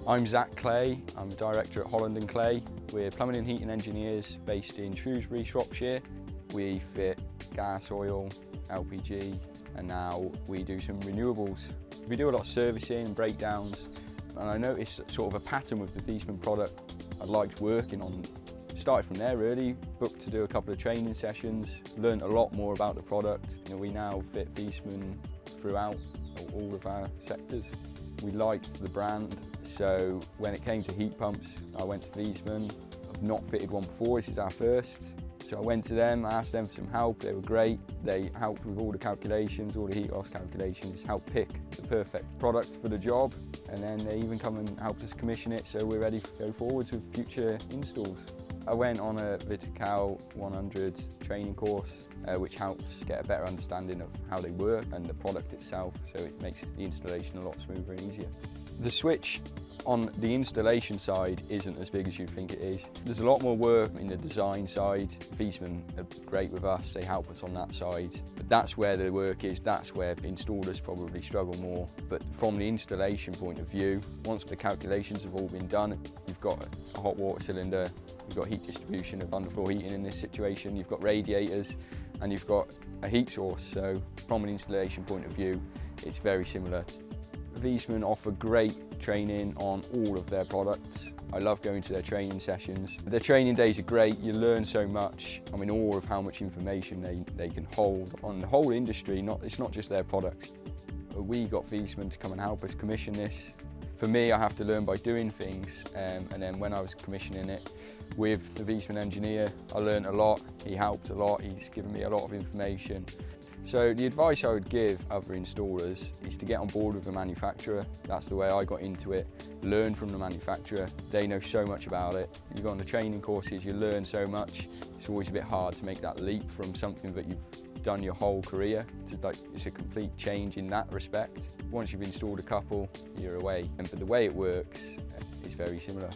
I'm Zak Clay, I'm Director at Holland Clay. We're plumbing and heating engineers based in Shrewsbury, Shropshire. We fit gas, oil, LPG, and now we do some renewables. We do a lot of servicing and breakdowns, and I noticed sort of a pattern with the Viessmann product I liked working on. Started from there really, booked to do a couple of training sessions, learned a lot more about the product. We now fit Viessmann throughout all of our sectors. We liked the brand, so when it came to heat pumps, I went to Viessmann. I've not fitted one before, this is our first. So I went to them, I asked them for some help, they were great. They helped with all the calculations, all the heat loss calculations, helped pick the perfect product for the job, and then they even come and helped us commission it so we're ready to go forwards with future installs. I went on a Viessmann 100 training course, which helps get a better understanding of how they work and the product itself, so it makes the installation a lot smoother and easier. The switch on the installation side isn't as big as you think it is. There's a lot more work in the design side. Viessmann are great with us, they help us on that side. But that's where the work is, that's where installers probably struggle more. But from the installation point of view, once the calculations have all been done, you've got a hot water cylinder, you've got heat distribution of underfloor heating in this situation, you've got radiators, and you've got a heat source. So from an installation point of view, it's very similar. Viessmann offer great training on all of their products. I love going to their training sessions. Their training days are great, you learn so much. I'm in awe of how much information they can hold on the whole industry, it's not just their products. We got Viessmann to come and help us commission this. For me, I have to learn by doing things, and then when I was commissioning it with the Viessmann engineer, I learned a lot, he helped a lot, he's given me a lot of information. So the advice I would give other installers is to get on board with a manufacturer. That's the way I got into it. Learn from the manufacturer. They know so much about it. You go on the training courses, you learn so much. It's always a bit hard to make that leap from something that you've done your whole career to it's a complete change in that respect. Once you've installed a couple, you're away. But the way it works is very similar.